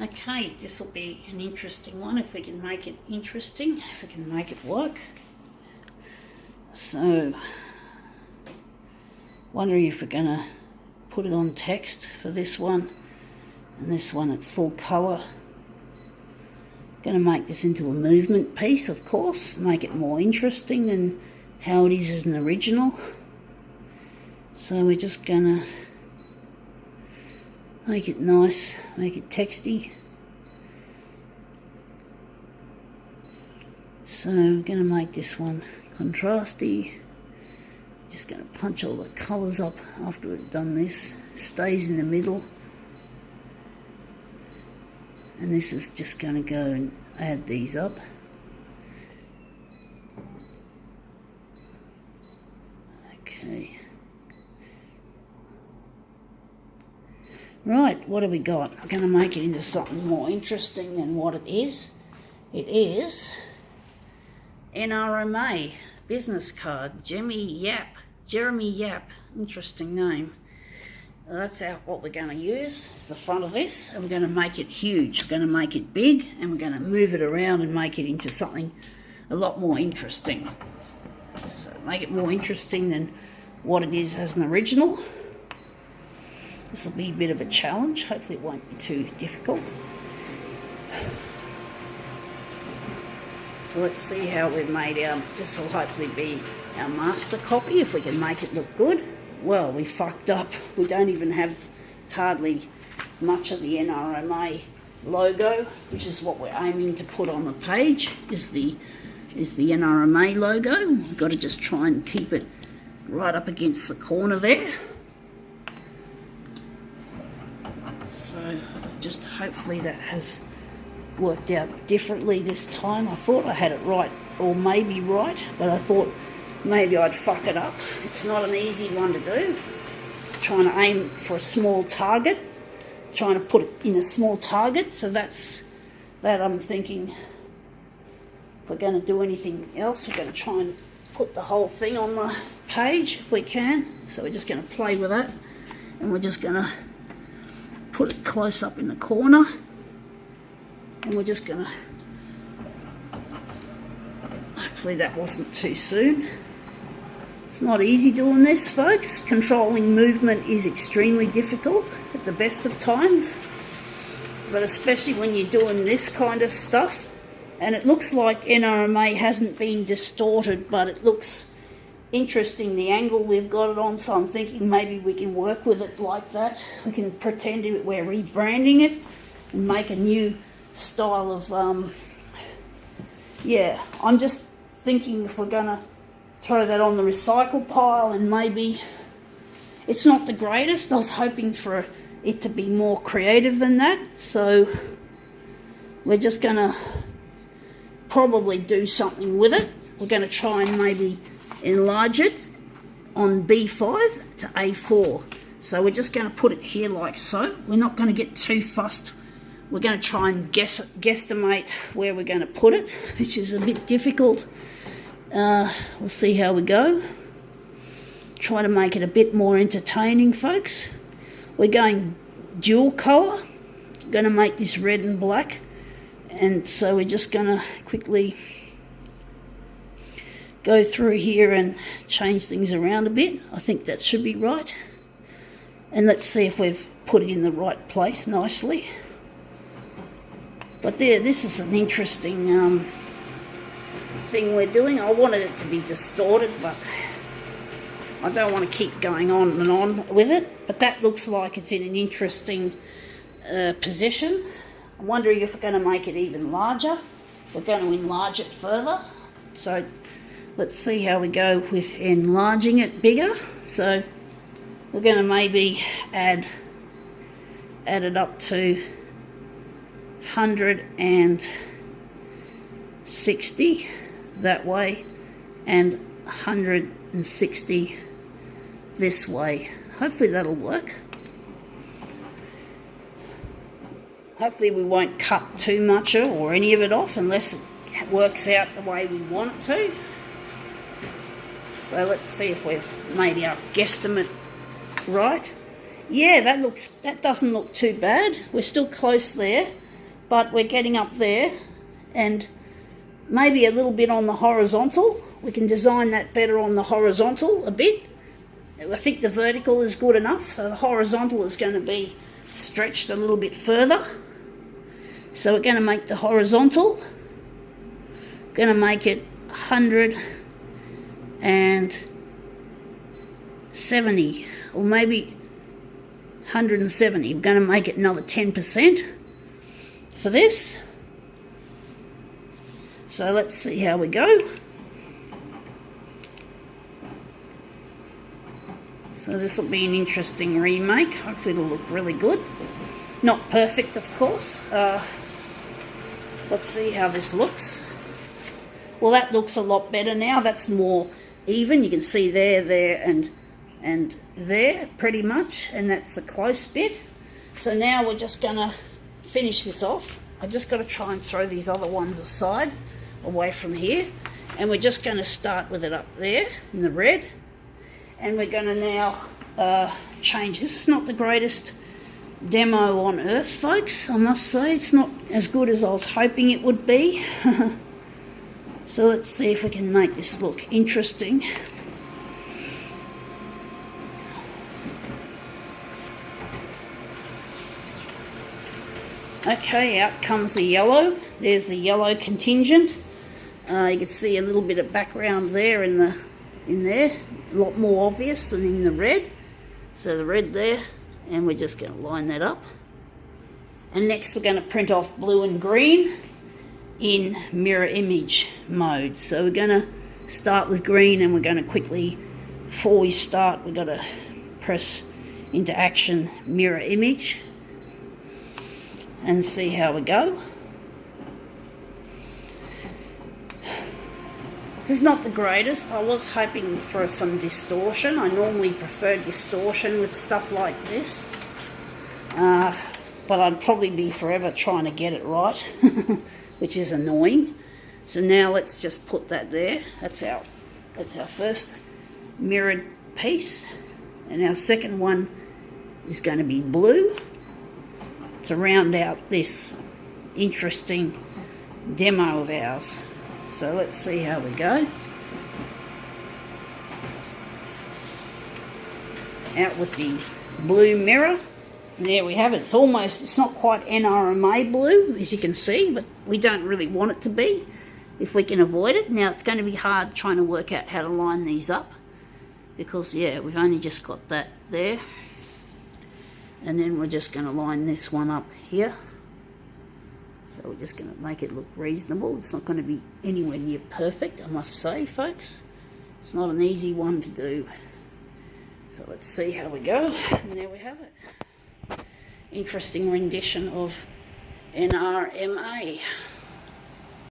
Okay, this will be an interesting one if we can make it interesting, if we can make it work. So, wondering if we're going to put it on text for this one and this one at full colour. Going to make this into a movement piece, of course, make it more interesting than how it is as an original. So we're just going to make it nice, make it texty. So we're going to make this one contrasty. Just going to punch all the colours up after we've done this. Stays in the middle. And this is just going to go and add these up. Okay. Right, what have we got? I'm going to make it into something more interesting than what it is. It is NRMA business card, Jeremy Yap, interesting name. Well, that's what we're going to use. It's the front of this, and we're going to make it huge. We're going to make it big, and we're going to move it around and make it into something a lot more interesting. So make it more interesting than what it is as an original. This will be a bit of a challenge. Hopefully it won't be too difficult. So let's see how we've made our, this will hopefully be our master copy if we can make it look good. Well, we fucked up. We don't even have hardly much of the NRMA logo, which is what we're aiming to put on the page, is the NRMA logo. We've got to just try and keep it right up against the corner there. So just hopefully that has worked out differently this time. I thought I had it right, or maybe right, but I thought maybe I'd fuck it up. It's not an easy one to do. Trying to aim for a small target, trying to put it in a small target, so that I'm thinking if we're going to do anything else, we're going to try and put the whole thing on the page if we can. So we're just going to play with that, and we're just going to put it close up in the corner, and we're just going to, hopefully that wasn't too soon. It's not easy doing this, folks. Controlling movement is extremely difficult at the best of times, but especially when you're doing this kind of stuff. And it looks like NRMA hasn't been distorted, but it looks interesting, the angle we've got it on, so I'm thinking maybe we can work with it like that. We can pretend we're rebranding it and make a new style of, yeah, I'm just thinking if we're going to throw that on the recycle pile, and maybe it's not the greatest. I was hoping for it to be more creative than that, so we're just going to probably do something with it. We're going to try and maybe enlarge it on B5 to A4. So we're just going to put it here like so. We're not going to get too fussed. We're going to try and guesstimate where we're going to put it, which is a bit difficult. We'll see how we go. Try to make it a bit more entertaining, folks. We're going dual colour. Going to make this red and black. And so we're just going to quickly go through here and change things around a bit. I think that should be right. And let's see if we've put it in the right place nicely. But there, this is an interesting thing we're doing. I wanted it to be distorted, but I don't want to keep going on and on with it. But that looks like it's in an interesting position. I'm wondering if we're going to make it even larger. We're going to enlarge it further. So let's see how we go with enlarging it bigger. So we're going to maybe add it up to 160 that way and 160 this way. Hopefully that'll work. Hopefully we won't cut too much or any of it off unless it works out the way we want it to. So let's see if we've made our guesstimate right. Yeah, that doesn't look too bad. We're still close there. but we're getting up there, and maybe a little bit on the horizontal. We can design that better on the horizontal a bit. I think the vertical is good enough, so the horizontal is going to be stretched a little bit further. So we're going to make the horizontal, going to make it 170, or maybe 170. We're going to make it another 10% for this. So let's see how we go. So this will be an interesting remake. Hopefully it'll look really good. Not perfect, of course. Let's see how this looks. Well, that looks a lot better now. That's more even. You can see there, and there, pretty much. And that's the close bit. So now we're just going to finish this off. I've just got to try and throw these other ones aside, away from here. And we're just going to start with it up there in the red. And we're going to now change. This is not the greatest demo on earth, folks, I must say. It's not as good as I was hoping it would be. So let's see if we can make this look interesting. Okay, out comes the yellow. There's the yellow contingent. You can see a little bit of background there in there, a lot more obvious than in the red. So the red there, and we're just going to line that up. And next we're going to print off blue and green in mirror image mode. So we're going to start with green, and we're going to quickly, before we start, we've got to press into action mirror image and see how we go. This is not the greatest. I was hoping for some distortion. I normally prefer distortion with stuff like this. But I'd probably be forever trying to get it right, which is annoying. So now let's just put that there. That's our first mirrored piece. And our second one is going to be blue to round out this interesting demo of ours. So let's see how we go. Out with the blue mirror. And there we have it. It's not quite NRMA blue, as you can see, but we don't really want it to be if we can avoid it. Now, it's going to be hard trying to work out how to line these up because, yeah, we've only just got that there. And then we're just going to line this one up here. So we're just going to make it look reasonable. It's not going to be anywhere near perfect, I must say, folks. It's not an easy one to do. So let's see how we go. And there we have it. Interesting rendition of NRMA.